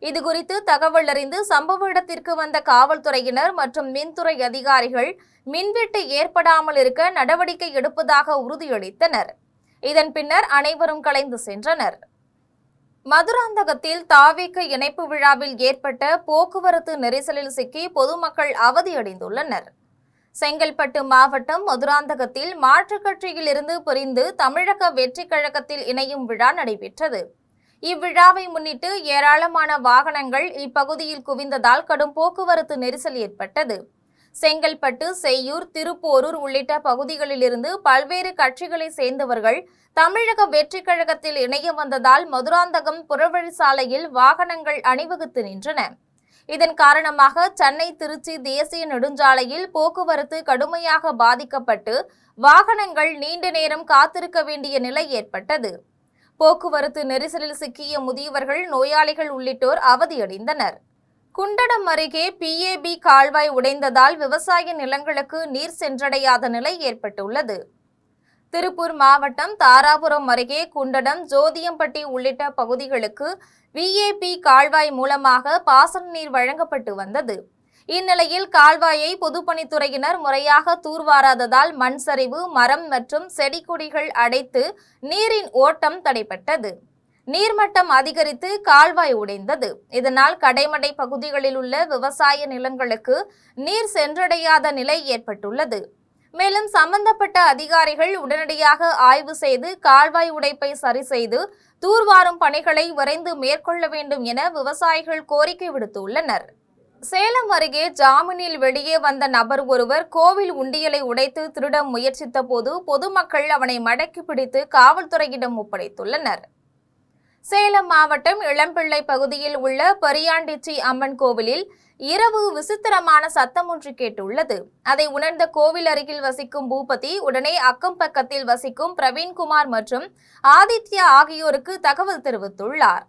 இதுகுறித்து தகவல் அறிந்து சம்பவ இடத்திற்கு வந்த காவல்துறையினர் மற்றும் மின்துறை அதிகாரிகள் மின்வெட்டு ஏற்படாமல் இருக்க நடவடிக்கை எடுப்பதாக உறுதியளித்தனர். இதன் பின்னர் அனைவரும் கலைந்து சென்றனர். மதுராந்தகத்தில் தாவேக இணைப்பு விழாவில் ஏற்பட்ட போக்குவரத்து நெரிசலில் சிக்கி பொதுமக்கள் அவதியடைந்துள்ளனர். செங்கல்பட்டு மாவட்டம் மதுராந்தகத்தில் மாற்றுக் கட்சியில் இருந்து பிரிந்து தமிழக வெற்றி கழகத்தில் இணையும் விழா நடைபெற்றது. இவ்விழாவை முன்னிட்டு ஏராளமான வாகனங்கள் இப்பகுதியில் குவிந்ததால் கடும் போக்குவரத்து நெரிசல் ஏற்பட்டது. செங்கல்பட்டு, செய்யூர், திருப்போரூர் உள்ளிட்ட பகுதிகளிலிருந்து பல்வேறு கட்சிகளை சேர்ந்தவர்கள் தமிழக வெற்றி கழகத்தில் இணைய வந்ததால் மதுராந்தகம் புறவழி சாலையில் வாகனங்கள் அணிவகுத்து நின்றன. இதன் காரணமாக சென்னை திருச்சி தேசிய நெடுஞ்சாலையில் போக்குவரத்து கடுமையாக பாதிக்கப்பட்டு வாகனங்கள் நீண்ட நேரம் காத்திருக்க வேண்டிய நிலை ஏற்பட்டது. போக்குவரத்து நெரிசலில் சிக்கிய முதியவர்கள், நோயாளிகள் உள்ளிட்டோர் அவதியடைந்தனர். குண்டடம் அருகே PAB கால்வாய் உடைந்ததால் விவசாய நிலங்களுக்கு நீர் சென்றடையாத நிலை ஏற்பட்டுள்ளது. திருப்பூர் மாவட்டம் தாராபுரம் அருகே குண்டடம், ஜோதியம்பட்டி உள்ளிட்ட பகுதிகளுக்கு VAP கால்வாய் மூலமாக பாசன நீர் வழங்கப்பட்டு வந்தது. இந்நிலையில் கால்வாயை பொதுப்பணித்துறையினர் முறையாக தூர்வாராததால் மண் சரிவு, மரம் மற்றும் செடி கொடிகள் அடைத்து நீரின் ஓட்டம் தடைபட்டது. நீர்மட்டம் அதிகரித்து கால்வாய் உடைந்தது. இதனால் கடைமடை பகுதிகளில் உள்ள விவசாய நிலங்களுக்கு நீர் சென்றடையாத நிலை ஏற்பட்டுள்ளது. மேலும் சம்பந்தப்பட்ட அதிகாரிகள் உடனடியாக ஆய்வு செய்து கால்வாய் உடைப்பை சரி செய்து தூர்வாரும் பணிகளை விரைந்து மேற்கொள்ள வேண்டும் என விவசாயிகள் கோரிக்கை விடுத்துள்ளனர். சேலம் அருகே ஜாமீனில் வெளியே வந்த நபர் ஒருவர் கோவில் உண்டியலை உடைத்து திருட முயற்சித்த போது பொதுமக்கள் அவனை மடக்கி பிடித்து காவல்துறையிடம் ஒப்படைத்துள்ளனர். சேலம் மாவட்டம் இளம்பிள்ளை பகுதியில் உள்ள பெரியாண்டிச்சி அம்மன் கோவிலில் இரவு விசித்திரமான சத்தம் ஒன்று கேட்டுள்ளது. அதை உணர்ந்த கோவில் அருகில் வசிக்கும் பூபதி உடனே அக்கம் பக்கத்தில் வசிக்கும் பிரவீன்குமார் மற்றும் ஆதித்யா ஆகியோருக்கு தகவல் தெரிவித்துள்ளார்.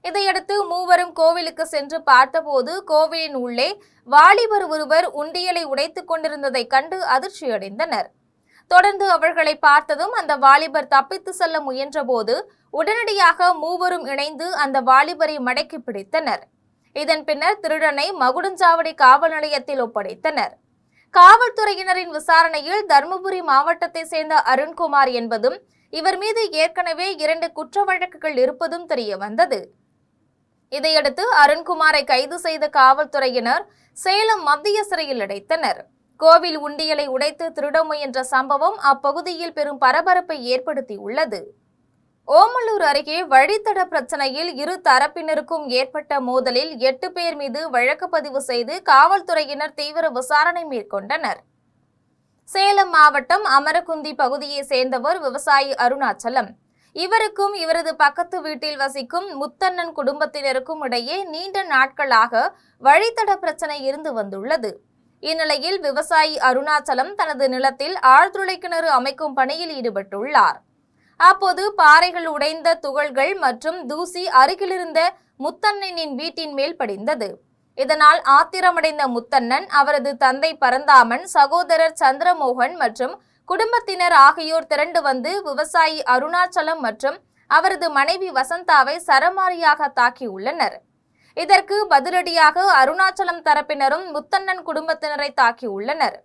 இதையடுத்து மூவரும் கோவிலுக்கு சென்று பார்த்தபோது கோவிலின் உள்ளே வாலிபர் ஒருவர் உண்டியலை உடைத்துக் கொண்டிருந்ததை கண்டு அதிர்ச்சியடைந்தனர். தொடர்ந்து அவர்களை பார்த்ததும் அந்த வாலிபர் தப்பித்து செல்ல முயன்றபோது உடனடியாக மூவரும் இணைந்து அந்த வாலிபரை மடக்கி பிடித்தனர். இதன் பின்னர் திருடனை மகுடஞ்சாவடி காவல் நிலையத்தில் ஒப்படைத்தனர். காவல்துறையினரின் விசாரணையில் தருமபுரி மாவட்டத்தை சேர்ந்த அருண்குமார் என்பதும் இவர் மீது ஏற்கனவே 2 குற்ற வழக்குகள் இருப்பதும் தெரிய வந்தது. இதையடுத்து அருண்குமாரை கைது செய்த காவல்துறையினர் சேலம் மத்திய சிறையில் அடைத்தனர். கோவில் உண்டியலை உடைத்து திருட முயன்ற சம்பவம் அப்பகுதியில் பெரும் பரபரப்பை ஏற்படுத்தியுள்ளது. ஓமலூர் அருகே வழித்தட பிரச்சனையில் இரு தரப்பினருக்கும் ஏற்பட்ட மோதலில் 8 பேர் மீது வழக்கு பதிவு செய்து காவல்துறையினர் தீவிர விசாரணை மேற்கொண்டனர். சேலம் மாவட்டம் அமரகுந்தி பகுதியை சேர்ந்தவர் விவசாயி அருணாச்சலம். இவருக்கும் இவரது பக்கத்து வீட்டில் வசிக்கும் முத்தண்ணன் குடும்பத்தினருக்கும் இடையே நீண்ட நாட்களாக வழித்தட பிரச்சனை இருந்து வந்துள்ளது. இந்நிலையில் விவசாயி அருணாச்சலம் தனது நிலத்தில் ஆழ்துளை கிணறு அமைக்கும் பணியில் ஈடுபட்டுள்ளார். அப்போது பாறைகள் உடைந்த துகள்கள் மற்றும் தூசி அருகிலிருந்த முத்தண்ணனின் வீட்டின் மேல் படிந்தது. இதனால் ஆத்திரமடைந்த முத்தண்ணன் அவரது தந்தை பரந்தாமன், சகோதரர் சந்திரமோகன் மற்றும் குடும்பத்தினர் ஆகியோர் திரண்டு வந்து விவசாயி அருணாச்சலம் மற்றும் அவரது மனைவி வசந்தாவை சரமாரியாக தாக்கியுள்ளனர். இதற்கு பதிலடியாக அருணாச்சலம் தரப்பினரும் முத்தண்ணன் குடும்பத்தினரை தாக்கியுள்ளனர்.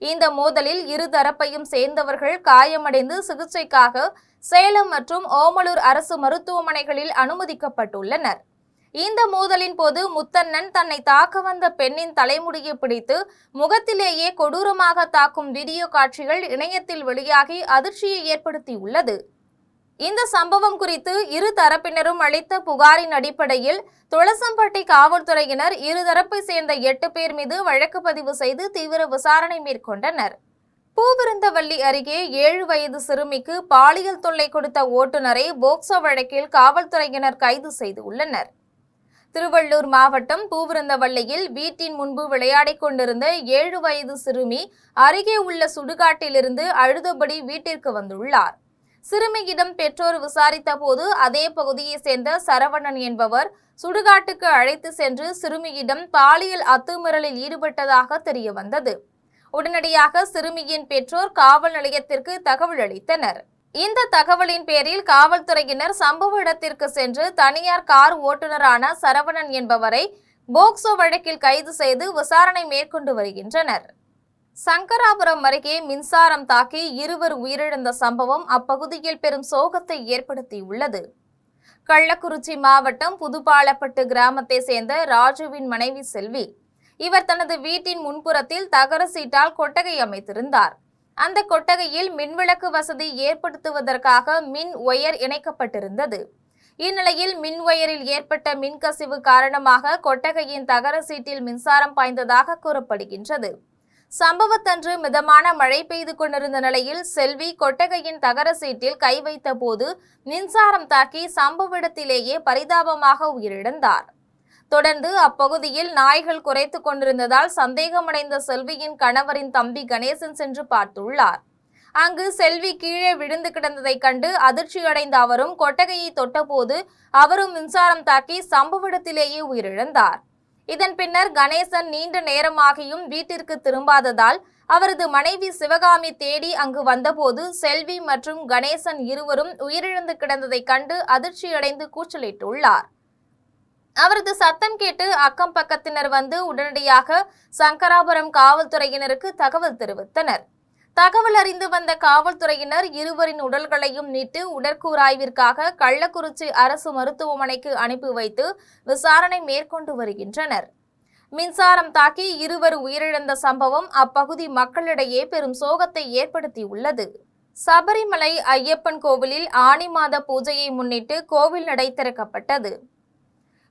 இந்த மோதலில் இரு தரப்பையும் சேர்ந்தவர்கள் காயமடைந்து சிகிச்சைக்காக சேலம் மற்றும் ஓமலூர் அரசு மருத்துவமனைகளில் அனுமதிக்கப்பட்டுள்ளனர். இந்த மோதலின் போது முத்தண்ணன் தன்னை தாக்க வந்த பெண்ணின் தலைமுடியை பிடித்து முகத்திலேயே கொடூரமாக தாக்கும் வீடியோ காட்சிகள் இணையத்தில் வெளியாகி அதிர்ச்சியை ஏற்படுத்தியுள்ளது. இந்த சம்பவம் குறித்து இரு தரப்பினரும் அளித்த புகாரின் அடிப்படையில் துளசம்பட்டி காவல்துறையினர் இருதரப்பை சேர்ந்த 8 பேர் மீது வழக்கு பதிவு செய்து தீவிர விசாரணை மேற்கொண்டனர். பூவிருந்தவல்லி அருகே 7 வயது சிறுமிக்கு பாலியல் தொல்லை கொடுத்த ஓட்டுநரை போக்சோ வழக்கில் காவல்துறையினர் கைது செய்துள்ளனர். திருவள்ளூர் மாவட்டம் பூவிருந்தவல்லியில் வீட்டின் முன்பு விளையாடிக் கொண்டிருந்த 7 வயது சிறுமி அருகே உள்ள சுடுகாட்டிலிருந்து அழுதபடி வீட்டிற்கு வந்துள்ளார். சிறுமியிடம் பெற்றோர் விசாரித்த போது அதே பகுதியை சேர்ந்த சரவணன் என்பவர் சுடுகாட்டுக்கு அழைத்து சென்று சிறுமியிடம் பாலியல் அத்துமீறலில் ஈடுபட்டதாக தெரிய வந்தது. உடனடியாக சிறுமியின் பெற்றோர் காவல் நிலையத்திற்கு தகவல் அளித்தனர். இந்த தகவலின் பேரில் காவல்துறையினர் சம்பவ இடத்திற்கு சென்று தனியார் கார் ஓட்டுநரான சரவணன் என்பவரை போக்சோ வழக்கில் கைது செய்து விசாரணை மேற்கொண்டு வருகின்றனர். சங்கராபுரம் அருகே மின்சாரம் தாக்கி 2 உயிரிழந்த சம்பவம் அப்பகுதியில் பெரும் சோகத்தை ஏற்படுத்தியுள்ளது. கள்ளக்குறிச்சி மாவட்டம் புதுப்பாலப்பட்டு கிராமத்தை சேர்ந்த ராஜுவின் மனைவி செல்வி. இவர் தனது வீட்டின் முன்புறத்தில் தகர சீட்டால் கொட்டகை அமைத்திருந்தார். அந்த கொட்டகையில் மின்விளக்கு வசதி ஏற்படுத்துவதற்காக மின் ஒயர் இணைக்கப்பட்டிருந்தது. இந்நிலையில் மின் ஒயரில் ஏற்பட்ட மின்கசிவு காரணமாக கொட்டகையின் தகர சீட்டில் மின்சாரம் பாய்ந்ததாக கூறப்படுகின்றது. சம்பவத்தன்று மிதமான மழை பெய்து கொண்டிருந்த நிலையில் செல்வி கொட்டகையின் தகர சீட்டில் கை வைத்த போது மின்சாரம் தாக்கி சம்பவ இடத்திலேயே பரிதாபமாக உயிரிழந்தார். தொடர்ந்து அப்பகுதியில் நாய்கள் குரைத்து கொண்டிருந்ததால் சந்தேகமடைந்த செல்வியின் கணவரின் தம்பி கணேசன் சென்று பார்த்துள்ளார். அங்கு செல்வி கீழே விழுந்து கிடந்ததை கண்டு அதிர்ச்சியடைந்த அவரும் கொட்டகையை தொட்டபோது அவரும் மின்சாரம் தாக்கி சம்பவ இடத்திலேயே உயிரிழந்தார். இதன் பின்னர் கணேசன் நீண்ட நேரமாகியும் வீட்டிற்கு திரும்பாததால் அவரது மனைவி சிவகாமி தேடி அங்கு வந்தபோது செல்வி மற்றும் கணேசன் இருவரும் உயிரிழந்து கிடந்ததை கண்டு அதிர்ச்சியடைந்து கூச்சலிட்டுள்ளார். அவரது சத்தம் கேட்டு அக்கம் பக்கத்தினர் வந்து உடனடியாக சங்கராபுரம் காவல்துறையினருக்கு தகவல் தெரிவித்தனர். தகவல் அறிந்து வந்த காவல்துறையினர் இருவரின் உடல்களையும் மீட்டு உடற்கூறாய்விற்காக கள்ளக்குறிச்சி அரசு மருத்துவமனைக்கு அனுப்பி வைத்து விசாரணை மேற்கொண்டு வருகின்றனர். மின்சாரம் தாக்கி 2 உயிரிழந்த சம்பவம் அப்பகுதி மக்களிடையே பெரும் சோகத்தை ஏற்படுத்தியுள்ளது. சபரிமலை ஐயப்பன் கோவிலில் ஆனி மாத பூஜையை முன்னிட்டு கோவில் நடை திறக்கப்பட்டது.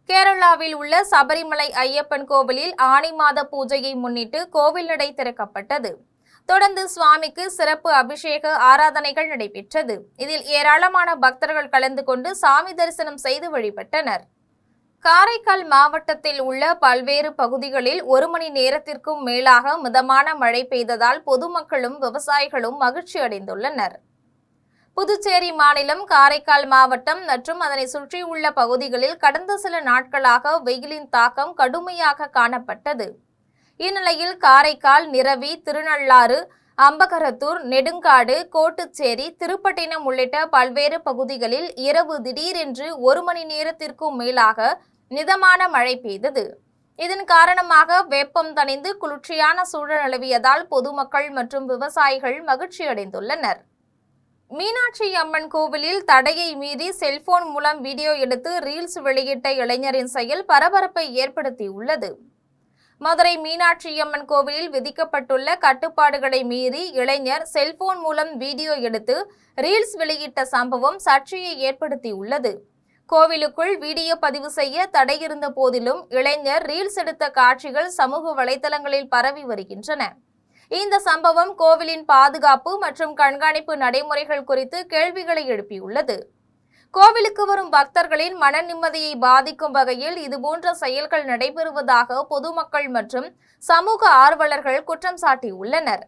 கேரளாவில் உள்ள சபரிமலை ஐயப்பன் கோவிலில் ஆனி மாத பூஜையை முன்னிட்டு கோவில் நடை திறக்கப்பட்டது. தொடர்ந்து சுவாமிக்கு சிறப்பு அபிஷேக ஆராதனைகள் நடைபெற்றது. இதில் ஏராளமான பக்தர்கள் கலந்து கொண்டு சாமி தரிசனம் செய்து வழிபட்டனர். காரைக்கால் மாவட்டத்தில் உள்ள பல்வேறு பகுதிகளில் 1 மணி நேரத்திற்கும் மேலாக மிதமான மழை பெய்ததால் பொதுமக்களும் விவசாயிகளும் மகிழ்ச்சி அடைந்துள்ளனர். புதுச்சேரி மாநிலம் காரைக்கால் மாவட்டம் மற்றும் அதனை சுற்றியுள்ள பகுதிகளில் கடந்த சில நாட்களாக வெயிலின் தாக்கம் கடுமையாக காணப்பட்டது. இந்நிலையில் காரைக்கால், நிரவி, திருநள்ளாறு, அம்பகரத்தூர், நெடுங்காடு, கோட்டுச்சேரி, திருப்பட்டினம் உள்ளிட்ட பல்வேறு பகுதிகளில் இரவு திடீரென்று 1 மணி நேரத்திற்கும் மேலாக மிதமான மழை பெய்தது. இதன் காரணமாக வெப்பம் தணிந்து குளிர்ச்சியான சூழல் நிலவியதால் பொதுமக்கள் மற்றும் விவசாயிகள் மகிழ்ச்சி அடைந்துள்ளனர். மீனாட்சி அம்மன் கோவிலில் தடையை மீறி செல்போன் மூலம் வீடியோ எடுத்து ரீல்ஸ் வெளியிட்ட இளைஞரின் செயல் பரபரப்பை ஏற்படுத்தியுள்ளது. மதுரை மீனாட்சி அம்மன் கோவிலில் விதிக்கப்பட்டுள்ள கட்டுப்பாடுகளை மீறி இளைஞர் செல்போன் மூலம் வீடியோ எடுத்து ரீல்ஸ் வெளியிட்ட சம்பவம் சர்ச்சையை ஏற்படுத்தியுள்ளது. கோவிலுக்குள் வீடியோ பதிவு செய்ய தடை இருந்த போதிலும் இளைஞர் ரீல்ஸ் எடுத்த காட்சிகள் சமூக வலைதளங்களில் பரவி வருகின்றன. இந்த சம்பவம் கோவிலின் பாதுகாப்பு மற்றும் கண்காணிப்பு நடைமுறைகள் குறித்து கேள்விகளை எழுப்பியுள்ளது. கோவிலுக்கு வரும் பக்தர்களின் மன நிம்மதியை பாதிக்கும் வகையில் இதுபோன்ற செயல்கள் நடைபெறுவதாக பொதுமக்கள் மற்றும் சமூக ஆர்வலர்கள் குற்றம் சாட்டியுள்ளனர்.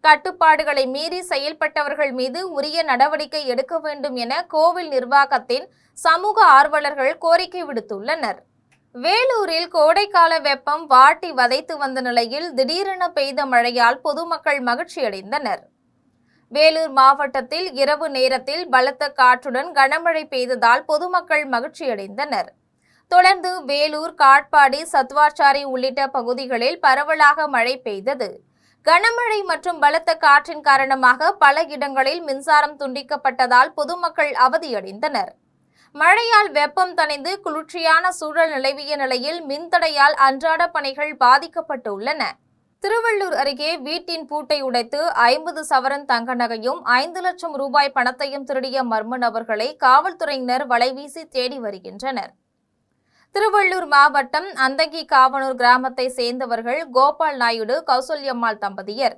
கட்டுப்பாடுகளை மீறி செயல்பட்டவர்கள் மீது உரிய நடவடிக்கை எடுக்க வேண்டும் என கோவில் நிர்வாகத்தின் சமூக ஆர்வலர்கள் கோரிக்கை விடுத்துள்ளனர். வேலூரில் கோடைக்கால வெப்பம் வாட்டி வதைத்து வந்த நிலையில் திடீரென பெய்த மழையால் பொதுமக்கள் மகிழ்ச்சியடைந்தனர். வேலூர் மாவட்டத்தில் இரவு நேரத்தில் பலத்த காற்றுடன் கனமழை பெய்ததால் பொதுமக்கள் மகிழ்ச்சியடைந்தனர். தொடர்ந்து வேலூர், காட்பாடி, சத்வாச்சாரி உள்ளிட்ட பகுதிகளில் பரவலாக மழை பெய்தது. கனமழை மற்றும் பலத்த காற்றின் காரணமாக பல இடங்களில் மின்சாரம் துண்டிக்கப்பட்டதால் பொதுமக்கள் அவதியடைந்தனர். மழையால் வெப்பம் தணிந்து குளிர்ச்சியான சூழல் நிலவிய நிலையில் மின்தடையால் அன்றாட பணிகள் பாதிக்கப்பட்டுள்ளன. திருவள்ளூர் அருகே வீட்டின் பூட்டை உடைத்து 50 சவரன் தங்க நகையும் 5 லட்சம் ரூபாய் பணத்தையும் திருடிய மர்ம நபர்களை காவல்துறையினர் வலைவீசி தேடி வருகின்றனர். திருவள்ளூர் மாவட்டம் அந்தகி காவனூர் கிராமத்தை சேர்ந்தவர்கள் கோபால் நாயுடு, கௌசல்யம்மாள் தம்பதியர்.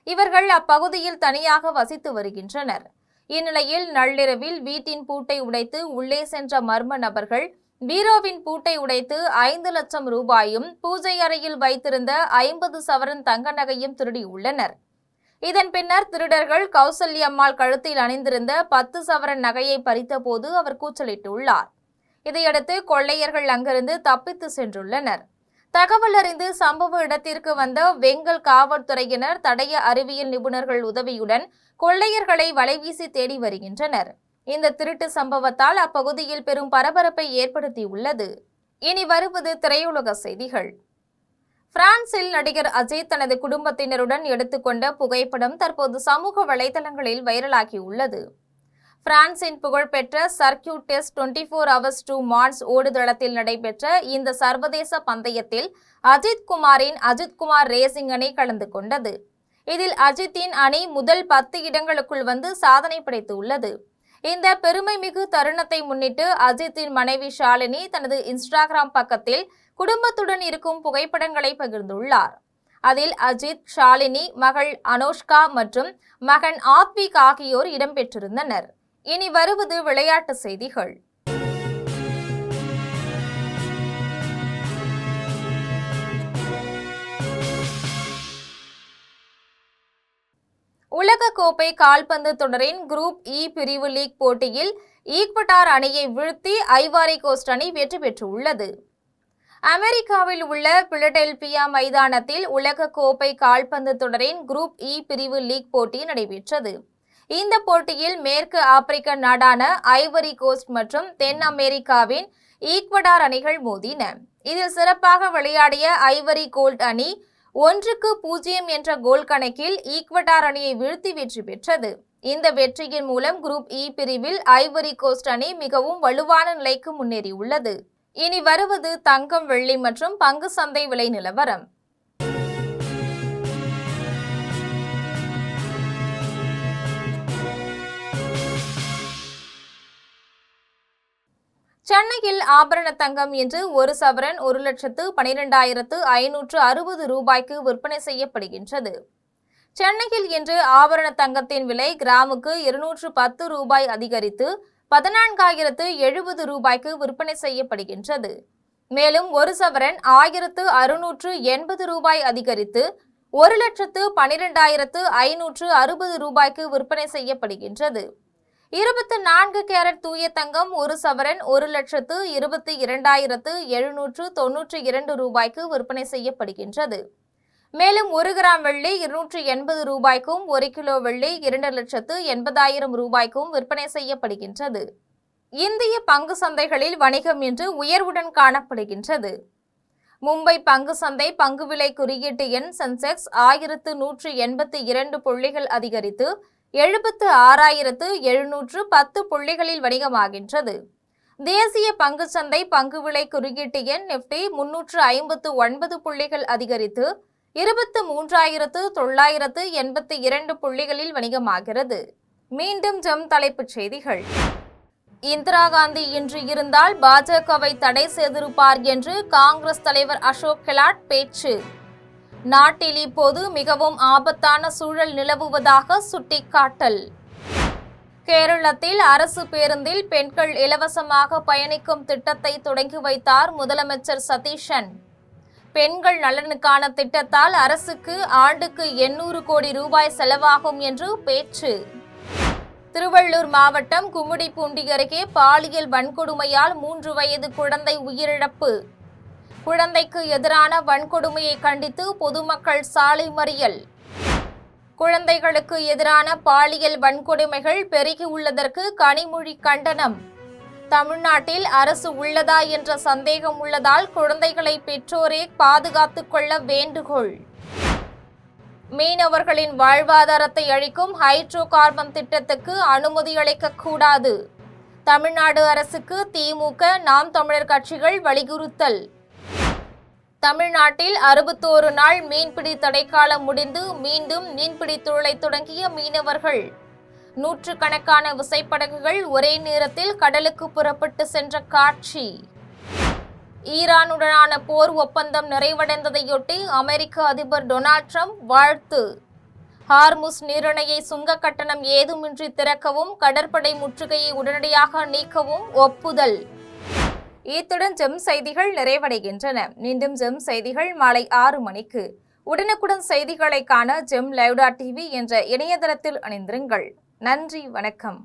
இவர்கள் அப்பகுதியில் தனியாக வசித்து வருகின்றனர். இந்நிலையில் நள்ளிரவில் வீட்டின் பூட்டை உடைத்து உள்ளே சென்ற மர்ம நபர்கள் பீரோவின் பூட்டை உடைத்து 5 லட்சம் ரூபாயும் பூஜை அறையில் வைத்திருந்த 50 சவரன் தங்க நகையும் திருடியுள்ளனர். இதன் பின்னர் திருடர்கள் கௌசல்யம்மாள் கழுத்தில் அணிந்திருந்த 10 சவரன் நகையை பறித்த போது அவர் கூச்சலிட்டுள்ளார். இதையடுத்து கொள்ளையர்கள் அங்கிருந்து தப்பித்து சென்றுள்ளனர். தகவல் அறிந்து சம்பவ இடத்திற்கு வந்த வெங்கல் காவல்துறையினர் தடய அறிவியல் நிபுணர்கள் உதவியுடன் கொள்ளையர்களை வலைவீசி தேடி வருகின்றனர். இந்த திருட்டு சம்பவத்தால் அப்பகுதியில் பெரும் பரபரப்பை ஏற்படுத்தியுள்ளது. இனி வருவது திரையுலக செய்திகள். பிரான்சில் நடிகர் அஜித் தனது குடும்பத்தினருடன் எடுத்துக்கொண்ட புகைப்படம் தற்போது சமூக வலைதளங்களில் வைரலாகியுள்ளது. பிரான்சின் புகழ்பெற்ற circuit test 24 Hours to Mars ஓடுதளத்தில் நடைபெற்ற இந்த சர்வதேச பந்தயத்தில் அஜித் குமாரின் அஜித் குமார் ரேசிங் அணி கலந்து கொண்டது. இதில் அஜித்தின் அணி முதல் 10 இடங்களுக்குள் வந்து சாதனை படைத்துள்ளது. இந்த பெருமைமிகு தருணத்தை முன்னிட்டு அஜித்தின் மனைவி ஷாலினி தனது இன்ஸ்டாகிராம் பக்கத்தில் குடும்பத்துடன் இருக்கும் புகைப்படங்களை பகிர்ந்துள்ளார். அதில் அஜித், ஷாலினி, மகள் அனோஷ்கா மற்றும் மகன் ஆத்விக் ஆகியோர் இடம்பெற்றிருந்தனர். இனி வருவது விளையாட்டு செய்திகள். உலகக்கோப்பை கால்பந்து தொடரின் குரூப் இ பிரிவு லீக் போட்டியில் ஈக்வடார் அணியை வீழ்த்தி ஐவாரி கோஸ்ட் அணி வெற்றி பெற்றுள்ளது. அமெரிக்காவில் உள்ள பிலடெல்பியா மைதானத்தில் உலகக்கோப்பை கால்பந்து தொடரின் குரூப் இ பிரிவு லீக் போட்டி நடைபெற்றது. இந்த போட்டியில் மேற்கு ஆப்பிரிக்க நாடான ஐவரி கோஸ்ட் மற்றும் தென் அமெரிக்காவின் ஈக்வடார் அணிகள் மோதின. இதில் சிறப்பாக விளையாடிய ஐவரி கோஸ்ட் அணி 1-0 என்ற கோல் கணக்கில் ஈக்வடார் அணியை வீழ்த்தி வெற்றி பெற்றது. இந்த வெற்றியின் மூலம் குரூப் இ பிரிவில் ஐவரி கோஸ்ட் அணி மிகவும் வலுவான நிலைக்கு முன்னேறியுள்ளது. இனி வருவது தங்கம், வெள்ளி மற்றும் பங்கு சந்தை விலை நிலவரம். சென்னையில் ஆபரண தங்கம் இன்று 1 சவரன் 1,12,560 ரூபாய்க்கு விற்பனை செய்யப்படுகின்றது. சென்னையில் இன்று ஆபரண தங்கத்தின் விலை கிராமுக்கு 210 ரூபாய் அதிகரித்து 14,070 ரூபாய்க்கு விற்பனை செய்யப்படுகின்றது. மேலும் 1 சவரன் 1,680 ரூபாய் அதிகரித்து 1,12,560 ரூபாய்க்கு விற்பனை செய்யப்படுகின்றது. 24 கேரட் தூய தங்கம் 1 சவரன் 1,22,792 ரூபாய்க்கு விற்பனை செய்யப்படுகின்றது. மேலும் 1 கிராம் வெள்ளி 280 ரூபாய்க்கும் 1 கிலோ வெள்ளி 2,80,000 ரூபாய்க்கும் விற்பனை செய்யப்படுகின்றது. இந்திய பங்கு சந்தைகளில் வணிகம் இன்று உயர்வுடன் காணப்படுகின்றது. மும்பை பங்கு சந்தை பங்கு விலை குறியீட்டு எண் சென்செக்ஸ் 1,182 புள்ளிகள் அதிகரித்து 76,710 புள்ளிகளில் வணிகமாகின்றது. தேசிய பங்குச்சந்தை பங்கு விலை குறியீட்டு எண் நிப்டி 359 புள்ளிகள் அதிகரித்து 23,982 புள்ளிகளில் வணிகமாகிறது. மீண்டும் ஜெம் தலைப்புச் செய்திகள். இந்திரா காந்தி இன்று இருந்தால் பாஜகவை தடை செய்திருப்பார் என்று காங்கிரஸ் தலைவர் அசோக் கெலாட் பேச்சு. நாட்டில் இப்போது மிகவும் ஆபத்தான சூழல் நிலவுவதாக சுட்டிக்காட்டல். கேரளத்தில் அரசு பேருந்தில் பெண்கள் இலவசமாக பயணிக்கும் திட்டத்தை தொடங்கி வைத்தார் முதலமைச்சர் சதீஷன். பெண்கள் நலனுக்கான திட்டத்தால் அரசுக்கு ஆண்டுக்கு 800 கோடி ரூபாய் செலவாகும் என்று பேச்சு. திருவள்ளூர் மாவட்டம் கும்மிடிப்பூண்டி அருகே பாலியல் வன்கொடுமையால் 3 வயது குழந்தை உயிரிழப்பு. குழந்தைக்கு எதிரான வன்கொடுமையை கண்டித்து பொதுமக்கள் சாலை மறியல். குழந்தைகளுக்கு எதிரான பாலியல் வன்கொடுமைகள் பெருகியுள்ளதற்கு கனிமொழி கண்டனம். தமிழ்நாட்டில் அரசு உள்ளதா என்ற சந்தேகம் உள்ளதால் குழந்தைகளை பெற்றோரே பாதுகாத்துக் கொள்ள வேண்டுகோள். மீனவர்களின் வாழ்வாதாரத்தை அழிக்கும் ஹைட்ரோ கார்பன் திட்டத்துக்கு அனுமதி அளிக்கக்கூடாது. தமிழ்நாடு அரசுக்கு திமுக, நாம் தமிழர் கட்சிகள் வலியுறுத்தல். தமிழ்நாட்டில் 61 நாள் மீன்பிடி தடைக்காலம் முடிந்து மீண்டும் மீன்பிடி தொழிலை தொடங்கிய மீனவர்கள். நூற்றுக்கணக்கான விசைப்படகுகள் ஒரே நேரத்தில் கடலுக்கு புறப்பட்டு சென்ற காட்சி. ஈரானுடனான போர் ஒப்பந்தம் நிறைவடைந்ததையொட்டி அமெரிக்க அதிபர் டொனால்ட் ட்ரம்ப் வாழ்த்து. ஹார்முஸ் நீரிணையை சுங்க கட்டணம் ஏதுமின்றி திறக்கவும் கடற்படை முற்றுகையை உடனடியாக நீக்கவும் ஒப்புதல். இத்துடன் ஜெம் செய்திகள் நிறைவடைகின்றன. மீண்டும் ஜெம் செய்திகள் மாலை 6 மணிக்கு. உடனுக்குடன் செய்திகளை காண ஜெம் லைவ்.tv என்ற இணையதளத்தில் இணைந்திருங்கள். நன்றி, வணக்கம்.